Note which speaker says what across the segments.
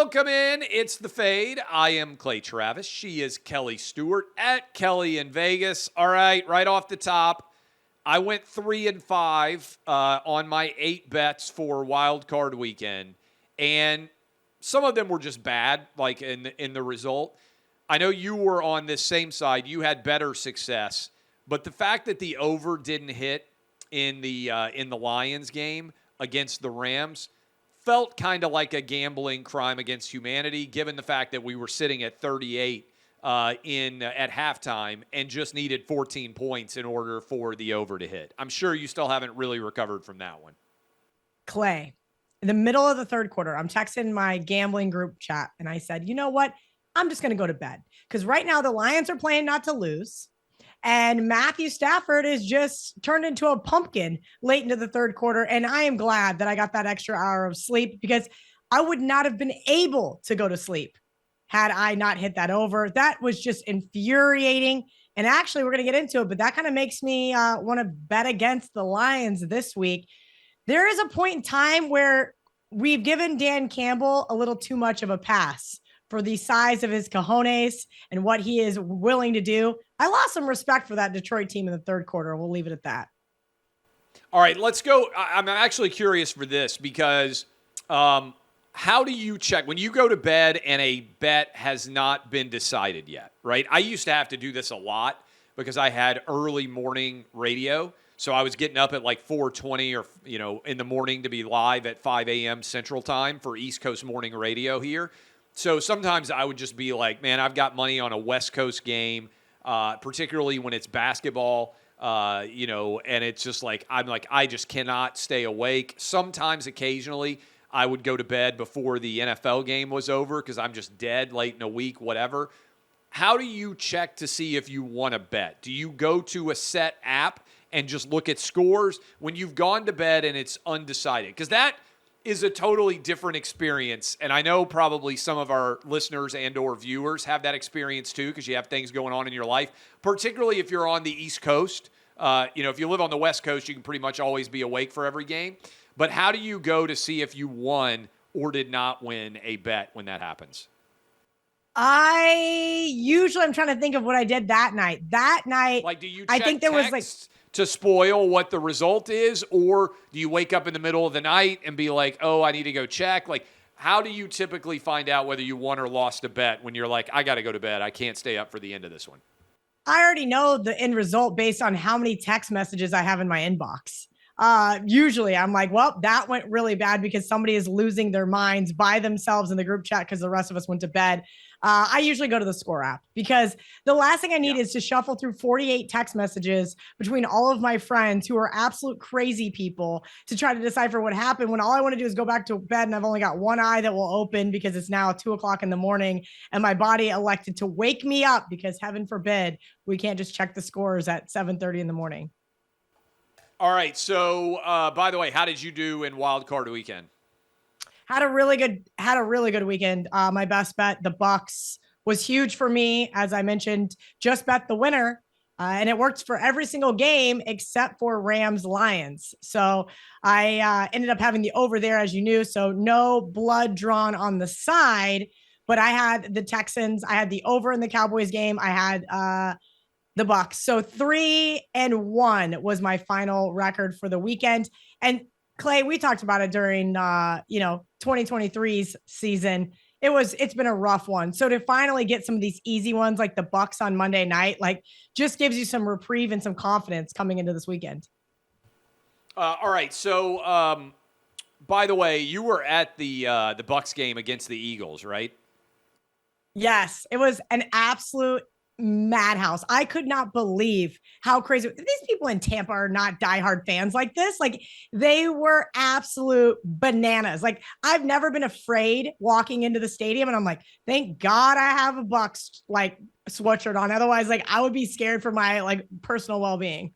Speaker 1: Welcome in. It's The Fade. I am Clay Travis. She is Kelly Stewart at Kelly in Vegas. All right off the top, I went 3-5 on my 8 bets for Wild Card Weekend, and some of them were just bad, like in the result. I know you were on this same side. You had better success, but the fact that the over didn't hit in the Lions game against the Rams felt kind of like a gambling crime against humanity, given the fact that we were sitting at 38 at halftime and just needed 14 points in order for the over to hit. I'm sure you still haven't really recovered from that one.
Speaker 2: Clay, in the middle of the third quarter, I'm texting my gambling group chat, and I said, you know what? I'm just going to go to bed because right now the Lions are playing not to lose. And Matthew Stafford is just turned into a pumpkin late into the third quarter. And I am glad that I got that extra hour of sleep because I would not have been able to go to sleep had I not hit that over. That was just infuriating. And actually, we're going to get into it, but that kind of makes me want to bet against the Lions this week. There is a point in time where we've given Dan Campbell a little too much of a pass for the size of his cojones and what he is willing to do. I lost some respect for that Detroit team in the third quarter. We'll leave it at that.
Speaker 1: All right, let's go. I'm actually curious for this because how do you check when you go to bed and a bet has not been decided yet, right? I used to have to do this a lot because I had early morning radio. So I was getting up at like 4:20 or, in the morning to be live at 5 a.m. Central Time for East Coast morning radio here. So sometimes I would just be like, man, I've got money on a West Coast game, particularly when it's basketball, and it's just like, I just cannot stay awake. Sometimes, occasionally, I would go to bed before the NFL game was over because I'm just dead late in a week, whatever. How do you check to see if you want to bet? Do you go to a set app and just look at scores when you've gone to bed and it's undecided? Because that is a totally different experience. And I know probably some of our listeners and or viewers have that experience too, because you have things going on in your life, particularly if you're on the East Coast. If you live on the West Coast, you can pretty much always be awake for every game. But how do you go to see if you won or did not win a bet when that happens?
Speaker 2: I'm trying to think of what I did that night.
Speaker 1: Like, do you check
Speaker 2: I think there was like
Speaker 1: to spoil what the result is, or do you wake up in the middle of the night and be like, oh, I need to go check? Like, how do you typically find out whether you won or lost a bet when you're like, I got to go to bed, I can't stay up for the end of this one?
Speaker 2: I already know the end result based on how many text messages I have in my inbox. Usually I'm like, well, that went really bad because somebody is losing their minds by themselves in the group chat because the rest of us went to bed. I usually go to the Score app because the last thing I need is to shuffle through 48 text messages between all of my friends who are absolute crazy people to try to decipher what happened when all I want to do is go back to bed and I've only got one eye that will open because it's now 2:00 in the morning and my body elected to wake me up because heaven forbid we can't just check the scores at 7:30 in the morning.
Speaker 1: All right. So, by the way, how did you do in Wild Card Weekend?
Speaker 2: Had a really good weekend. My best bet, the Bucs, was huge for me. As I mentioned, just bet the winner, and it worked for every single game except for Rams-Lions. So I ended up having the over there, as you knew. So no blood drawn on the side, but I had the Texans. I had the over in the Cowboys game. I had the Bucs. So 3-1 was my final record for the weekend. And Clay, we talked about it during 2023's season. It's been a rough one. So to finally get some of these easy ones like the Bucs on Monday night, like just gives you some reprieve and some confidence coming into this weekend.
Speaker 1: All right. So by the way, you were at the Bucs game against the Eagles, right?
Speaker 2: Yes, it was an absolute madhouse. I could not believe how crazy these people in Tampa are. Not diehard fans like this. Like they were absolute bananas. Like I've never been afraid walking into the stadium, and I'm like, thank God I have a Bucs like sweatshirt on. Otherwise, like I would be scared for my like personal well-being.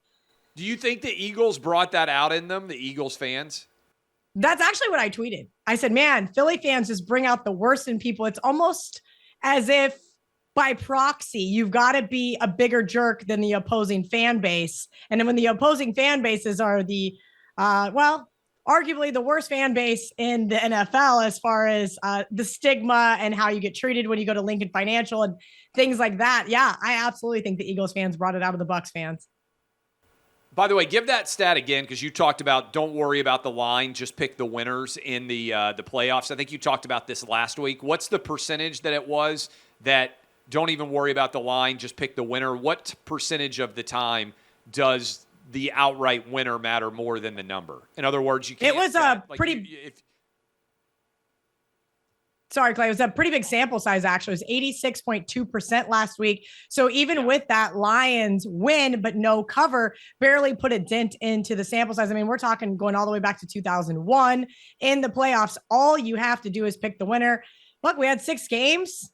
Speaker 1: Do you think the Eagles brought that out in them? The Eagles fans?
Speaker 2: That's actually what I tweeted. I said, man, Philly fans just bring out the worst in people. It's almost as if by proxy, you've got to be a bigger jerk than the opposing fan base. And then when the opposing fan bases are the, arguably the worst fan base in the NFL as far as the stigma and how you get treated when you go to Lincoln Financial and things like that. Yeah, I absolutely think the Eagles fans brought it out of the Bucs fans.
Speaker 1: By the way, give that stat again because you talked about don't worry about the line, just pick the winners in the playoffs. I think you talked about this last week. What's the percentage that it was that don't even worry about the line, just pick the winner? What percentage of the time does the outright winner matter more than the number? In other words, you can't.
Speaker 2: It was a pretty. Sorry, Clay. It was a pretty big sample size, actually. It was 86.2% last week. So even with that Lions win, but no cover, barely put a dent into the sample size. I mean, we're talking going all the way back to 2001 in the playoffs. All you have to do is pick the winner. Look, we had 6 games.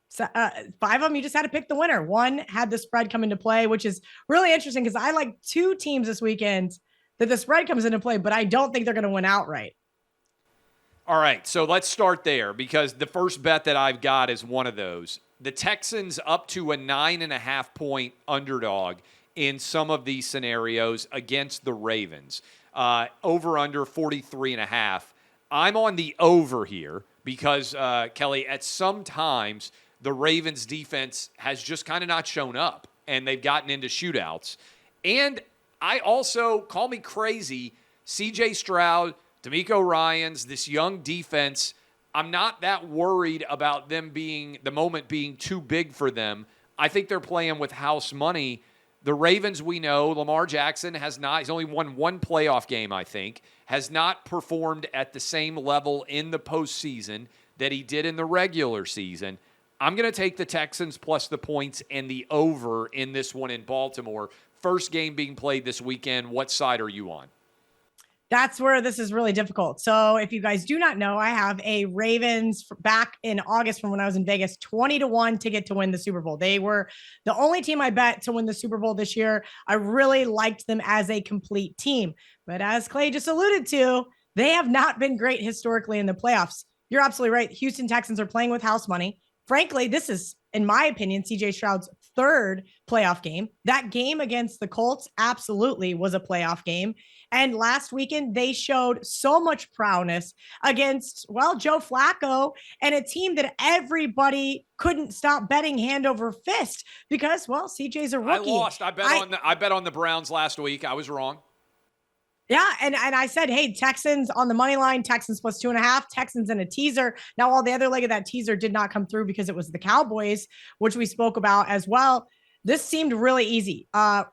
Speaker 2: So, 5 of them, you just had to pick the winner. One had the spread come into play, which is really interesting because I like 2 teams this weekend that the spread comes into play, but I don't think they're going to win outright.
Speaker 1: All right, so let's start there because the first bet that I've got is one of those. The Texans up to a 9.5-point underdog in some of these scenarios against the Ravens. Over under 43.5. I'm on the over here because, Kelly, at some times the Ravens defense has just kind of not shown up and they've gotten into shootouts. And I also, call me crazy, C.J. Stroud, D'Amico Ryans, this young defense, I'm not that worried about them being, the moment being too big for them. I think they're playing with house money. The Ravens, we know, Lamar Jackson has not, he's only won 1 playoff game, I think, has not performed at the same level in the postseason that he did in the regular season. I'm going to take the Texans plus the points and the over in this one in Baltimore. First game being played this weekend. What side are you on?
Speaker 2: That's where this is really difficult. So if you guys do not know, I have a Ravens back in August from when I was in Vegas, 20-1 ticket to win the Super Bowl. They were the only team I bet to win the Super Bowl this year. I really liked them as a complete team. But as Clay just alluded to, they have not been great historically in the playoffs. You're absolutely right. Houston Texans are playing with house money. Frankly, this is, in my opinion, CJ Stroud's 3rd playoff game. That game against the Colts absolutely was a playoff game. And last weekend, they showed so much prowess against, well, Joe Flacco and a team that everybody couldn't stop betting hand over fist because, well, CJ's a rookie.
Speaker 1: I lost. I bet on the Browns last week. I was wrong.
Speaker 2: Yeah, and I said, hey, Texans on the money line, Texans plus 2.5, Texans in a teaser. Now, all the other leg of that teaser did not come through because it was the Cowboys, which we spoke about as well. This seemed really easy.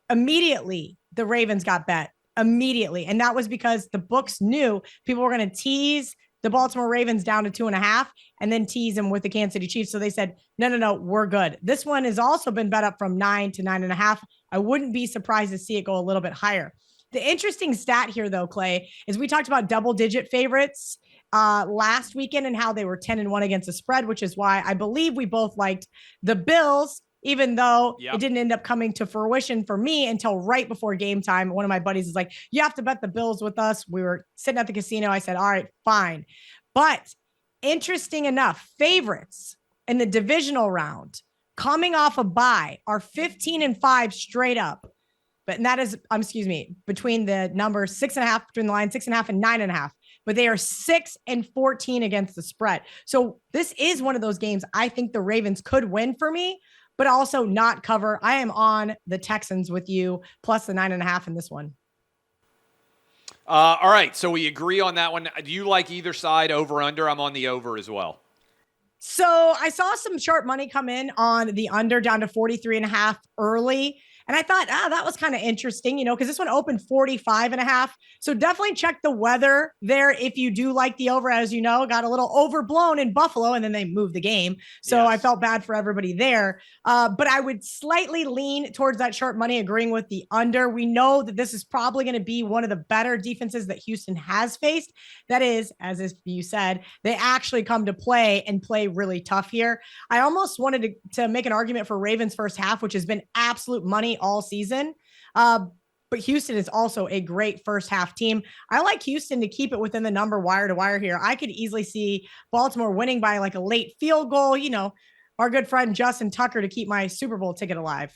Speaker 2: Immediately, the Ravens got bet. Immediately. And that was because the books knew people were going to tease the Baltimore Ravens down to 2.5 and then tease them with the Kansas City Chiefs. So they said, no, we're good. This one has also been bet up from 9 to 9.5. I wouldn't be surprised to see it go a little bit higher. The interesting stat here, though, Clay, is we talked about double-digit favorites last weekend and how they were 10-1 against the spread, which is why I believe we both liked the Bills, even though it didn't end up coming to fruition for me until right before game time. One of my buddies is like, you have to bet the Bills with us. We were sitting at the casino. I said, all right, fine. But interesting enough, favorites in the divisional round coming off a bye are 15-5 straight up. But that is, between the numbers 6.5, between the line 6.5 and 9.5. But they are 6-14 against the spread. So this is one of those games I think the Ravens could win for me, but also not cover. I am on the Texans with you, plus the 9.5 in this one.
Speaker 1: All right, so we agree on that one. Do you like either side, over, under? I'm on the over as well.
Speaker 2: So I saw some sharp money come in on the under down to 43.5 early. And I thought, that was kind of interesting, because this one opened 45.5. So definitely check the weather there if you do like the over. As you know, got a little overblown in Buffalo and then they moved the game. So yes. I felt bad for everybody there. But I would slightly lean towards that sharp money, agreeing with the under. We know that this is probably going to be one of the better defenses that Houston has faced. That is, as you said, they actually come to play and play really tough here. I almost wanted to make an argument for Ravens first half, which has been absolute money all season. But Houston is also a great first half team. I like Houston to keep it within the number wire to wire here. I could easily see Baltimore winning by like a late field goal, our good friend Justin Tucker to keep my Super Bowl ticket alive.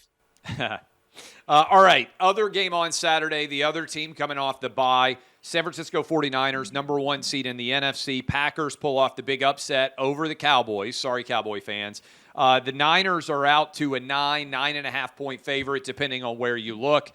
Speaker 1: All right. Other game on Saturday, the other team coming off the bye, San Francisco 49ers, number 1 seed in the NFC. Packers pull off the big upset over the Cowboys. Sorry, Cowboy fans. The Niners are out to a 9.5 point favorite, depending on where you look.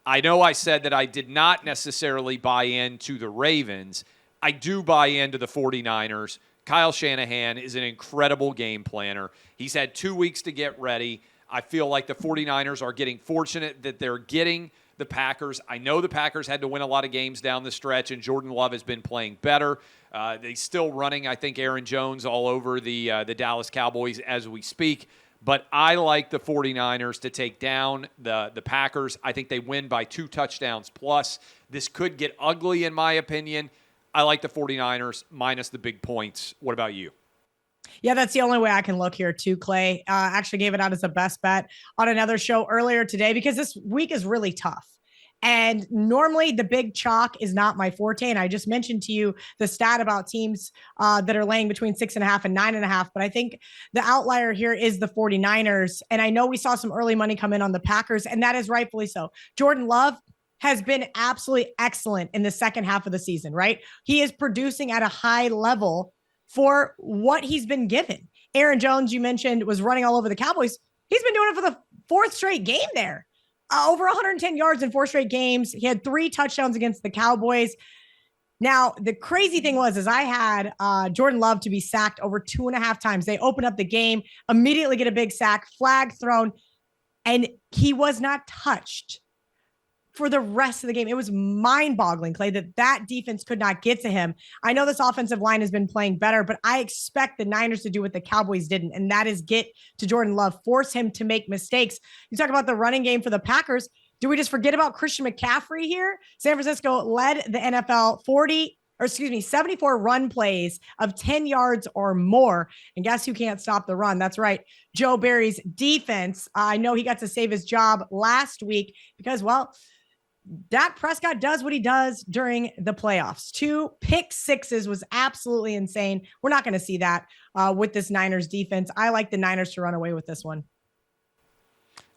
Speaker 1: I know I said that I did not necessarily buy into the Ravens. I do buy into the 49ers. Kyle Shanahan is an incredible game planner. He's had 2 weeks to get ready. I feel like the 49ers are getting fortunate that they're getting the Packers. I know the Packers had to win a lot of games down the stretch, and Jordan Love has been playing better. They're still running, I think, Aaron Jones all over the Dallas Cowboys as we speak. But I like the 49ers to take down the Packers. I think they win by 2 touchdowns plus. This could get ugly, in my opinion. I like the 49ers minus the big points. What about you?
Speaker 2: Yeah, that's the only way I can look here too, Clay. Actually gave it out as a best bet on another show earlier today because this week is really tough. And normally the big chalk is not my forte. And I just mentioned to you the stat about teams that are laying between 6.5 and 9.5. But I think the outlier here is the 49ers. And I know we saw some early money come in on the Packers, and that is rightfully so. Jordan Love has been absolutely excellent in the second half of the season, right? He is producing at a high level for what he's been given. Aaron Jones, you mentioned, was running all over the Cowboys. He's been doing it for the 4th straight game there. Over 110 yards in 4 straight games. He had 3 touchdowns against the Cowboys. Now, the crazy thing was I had Jordan Love to be sacked over 2.5 times. They open up the game, immediately get a big sack, flag thrown, and he was not touched for the rest of the game. It was mind-boggling, Clay, that defense could not get to him. I know this offensive line has been playing better, but I expect the Niners to do what the Cowboys didn't, and that is get to Jordan Love, force him to make mistakes. You talk about the running game for the Packers. Do we just forget about Christian McCaffrey here? San Francisco led the NFL 74 run plays of 10 yards or more. And guess who can't stop the run? That's right, Joe Barry's defense. I know he got to save his job last week because, well, Dak Prescott does what he does during the playoffs. 2 pick sixes was absolutely insane. We're not going to see that with this Niners defense. I like the Niners to run away with this one.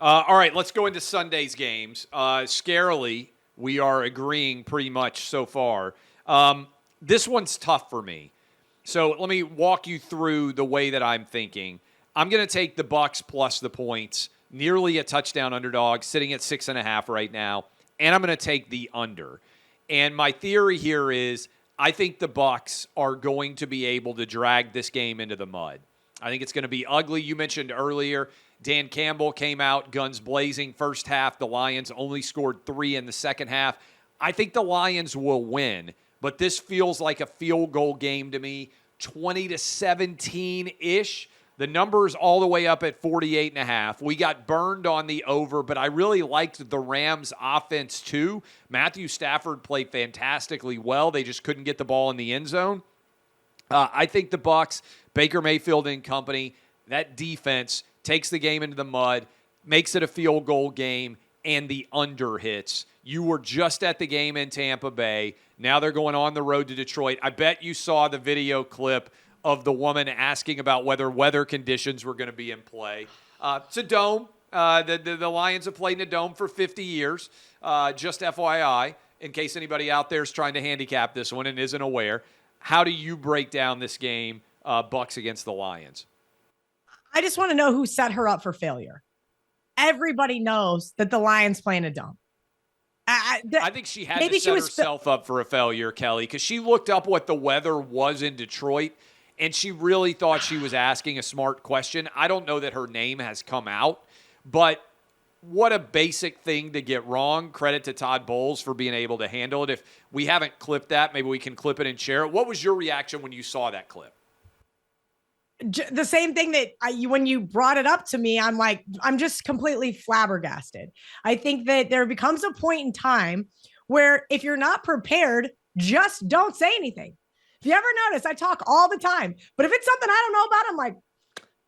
Speaker 1: All right, let's go into Sunday's games. Scarily, we are agreeing pretty much so far. This one's tough for me. So let me walk you through the way that I'm thinking. I'm going to take the Bucs plus the points, nearly a touchdown underdog, sitting at 6.5 right now. And I'm going to take the under. And my theory here is I think the Bucs are going to be able to drag this game into the mud. I think it's going to be ugly. You mentioned earlier, Dan Campbell came out guns blazing first half. The Lions only scored 3 in the second half. I think the Lions will win, but this feels like a field goal game to me, 20-17-ish. The number's all the way up at 48.5. We got burned on the over, but I really liked the Rams' offense too. Matthew Stafford played fantastically well. They just couldn't get the ball in the end zone. I think the Bucs, Baker Mayfield and company, that defense takes the game into the mud, makes it a field goal game, and the under hits. You were just at the game in Tampa Bay. Now they're going on the road to Detroit. I bet you saw the video clip of the woman asking about whether weather conditions were going to be in play. It's a dome. The Lions have played in a dome for 50 years. Just FYI, in case anybody out there is trying to handicap this one and isn't aware. How do you break down this game, Bucs against the Lions?
Speaker 2: I just want to know who set her up for failure. Everybody knows that the Lions play in a dome.
Speaker 1: I think she had to set herself up for a failure, Kelly, because she looked up what the weather was in Detroit, and she really thought she was asking a smart question. I don't know that her name has come out, but what a basic thing to get wrong. Credit to Todd Bowles for being able to handle it. If we haven't clipped that, maybe we can clip it and share it. What was your reaction when you saw that clip?
Speaker 2: The same thing that when you brought it up to me, I'm just completely flabbergasted. I think that there becomes a point in time where if you're not prepared, just don't say anything. If you ever notice, I talk all the time, but if it's something I don't know about, I'm like,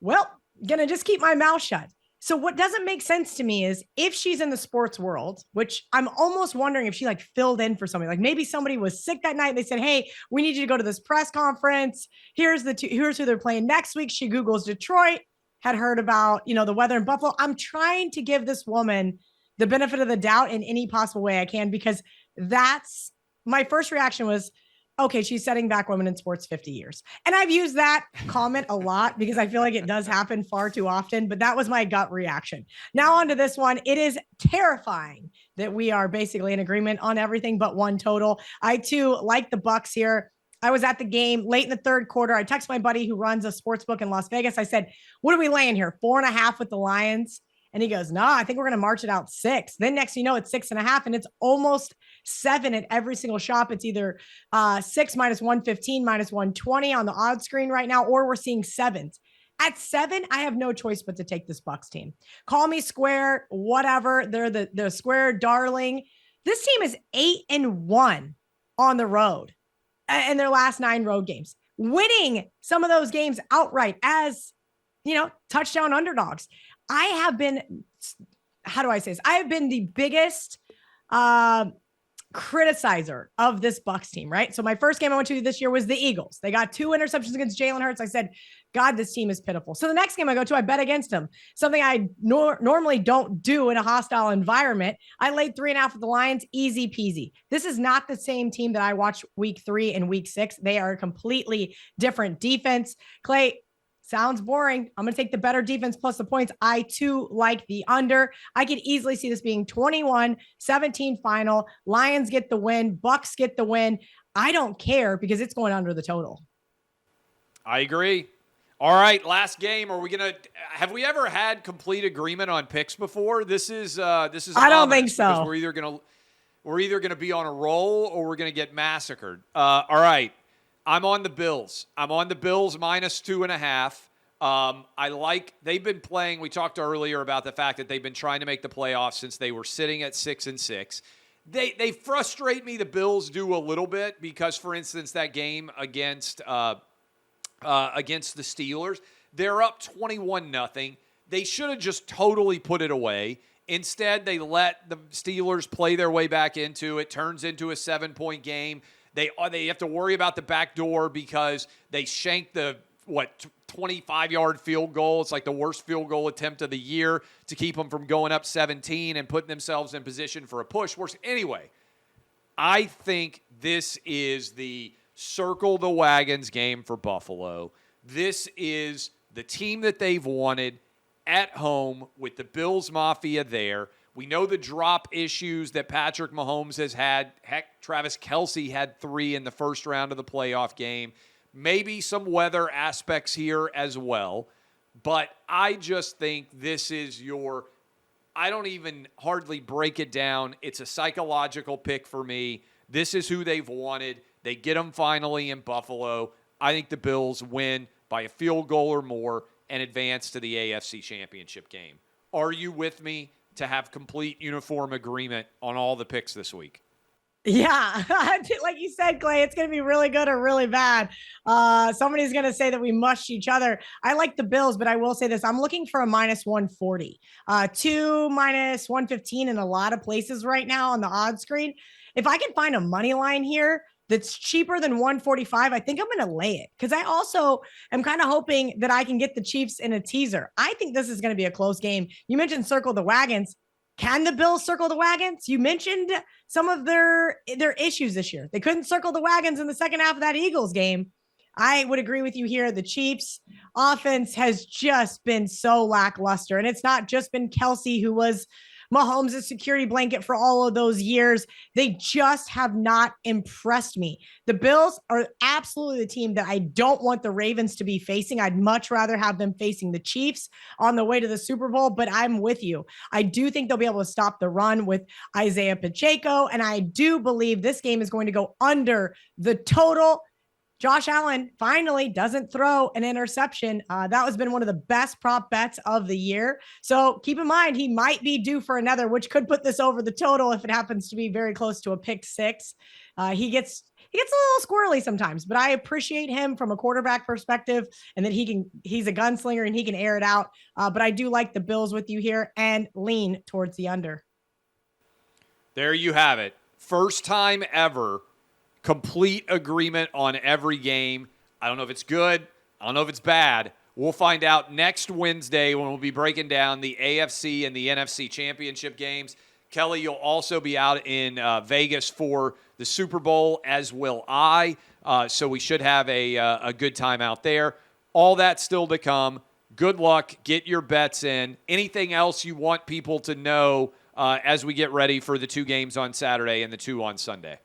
Speaker 2: well, gonna just keep my mouth shut. So what doesn't make sense to me is if she's in the sports world, which I'm almost wondering if she filled in for somebody, like maybe somebody was sick that night. They said, hey, we need you to go to this press conference. Here's who they're playing next week. She Googles Detroit, had heard about, the weather in Buffalo. I'm trying to give this woman the benefit of the doubt in any possible way I can, because that's my first reaction was, okay, she's setting back women in sports 50 years. And I've used that comment a lot because I feel like it does happen far too often, but that was my gut reaction. Now on to this one. It is terrifying that we are basically in agreement on everything but one total. I too like the Bucs here. I was at the game late in the third quarter. I texted my buddy who runs a sports book in Las Vegas. I said, what are we laying here? 4.5 with the Lions. And he goes, no, I think we're going to march it out 6. Then next, you know, it's 6.5 and it's almost 7 at every single shop. It's either 6 minus 115, minus 120 on the odds screen right now, or we're seeing 7s. At 7, I have no choice but to take this Bucs team. Call me square, whatever. They're the square darling. This team is 8-1 on the road in their last 9 road games, winning some of those games outright as, you know, touchdown underdogs. I have been, how do I say this? I have been the biggest criticizer of this Bucs team, right? So my first game I went to this year was the Eagles. They got 2 interceptions against Jalen Hurts. I said, God, this team is pitiful. So the next game I go to, I bet against them. Something I normally don't do in a hostile environment. I laid 3.5 with the Lions, easy peasy. This is not the same team that I watched week 3 and week 6. They are a completely different defense. Clay, sounds boring. I'm going to take the better defense plus the points. I too like the under. I could easily see this being 21-17 final. Lions get the win. Bucs get the win. I don't care because it's going under the total.
Speaker 1: I agree. All right, last game. Have we ever had complete agreement on picks before? This is
Speaker 2: I don't think so.
Speaker 1: We're either going to be on a roll or we're going to get massacred. All right. I'm on the Bills. I'm on the Bills minus 2.5. They've been playing. We talked earlier about the fact that they've been trying to make the playoffs since they were sitting at 6-6. They frustrate me. The Bills do a little bit because, for instance, that game against the Steelers, they're up 21-0. They should have just totally put it away. Instead, they let the Steelers play their way back into it. Turns into a 7-point game. They have to worry about the back door because they shanked the 25-yard field goal. It's like the worst field goal attempt of the year to keep them from going up 17 and putting themselves in position for a push. Anyway, I think this is the circle the wagons game for Buffalo. This is the team that they've wanted at home with the Bills Mafia there. We know the drop issues that Patrick Mahomes has had. Heck, Travis Kelce had 3 in the first round of the playoff game. Maybe some weather aspects here as well. But I just think this is I don't even hardly break it down. It's a psychological pick for me. This is who they've wanted. They get them finally in Buffalo. I think the Bills win by a field goal or more and advance to the AFC Championship game. Are you with me to have complete uniform agreement on all the picks this week?
Speaker 2: Yeah, like you said, Clay, it's going to be really good or really bad. Somebody's going to say that we mushed each other. I like the Bills, but I will say this. I'm looking for a minus 140, 2 minus 115 in a lot of places right now on the odds screen. If I can find a money line here that's cheaper than 145, I think I'm going to lay it because I also am kind of hoping that I can get the Chiefs in a teaser. I think this is going to be a close game. You mentioned circle the wagons. Can the Bills circle the wagons? You mentioned some of their issues this year. They couldn't circle the wagons in the second half of that Eagles game. I would agree with you here. The Chiefs offense has just been so lackluster. And it's not just been Kelce, who was Mahomes' security blanket for all of those years. They just have not impressed me. The Bills are absolutely the team that I don't want the Ravens to be facing. I'd much rather have them facing the Chiefs on the way to the Super Bowl, but I'm with you. I do think they'll be able to stop the run with Isaiah Pacheco, and I do believe this game is going to go under the total. Josh Allen finally doesn't throw an interception. That has been one of the best prop bets of the year. So keep in mind, he might be due for another, which could put this over the total if it happens to be very close to a pick 6. He gets a little squirrely sometimes, but I appreciate him from a quarterback perspective and that he's a gunslinger and he can air it out. But I do like the Bills with you here and lean towards the under.
Speaker 1: There you have it. First time ever. Complete agreement on every game. I don't know if it's good. I don't know if it's bad. We'll find out next Wednesday when we'll be breaking down the AFC and the NFC championship games. Kelly, you'll also be out in Vegas for the Super Bowl, as will I. So we should have a good time out there. All that still to come. Good luck. Get your bets in. Anything else you want people to know as we get ready for the 2 games on Saturday and the 2 on Sunday?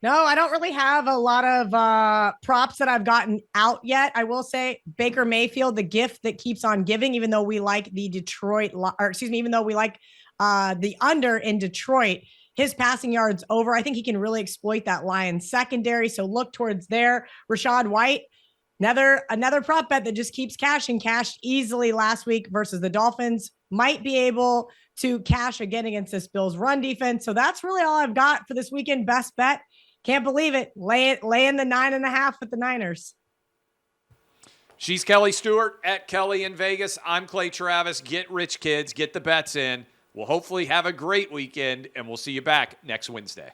Speaker 2: No, I don't really have a lot of props that I've gotten out yet. I will say Baker Mayfield, the gift that keeps on giving, even though we like the even though we like the under in Detroit, his passing yards over. I think he can really exploit that Lions secondary. So look towards there. Rashad White, another prop bet that just keeps cashing. Cashed easily last week versus the Dolphins. Might be able to cash again against this Bills run defense. So that's really all I've got for this weekend. Best bet. Can't believe it. Lay in the 9.5 with the Niners.
Speaker 1: She's Kelly Stewart at Kelly in Vegas. I'm Clay Travis. Get rich, kids. Get the bets in. We'll hopefully have a great weekend, and we'll see you back next Wednesday.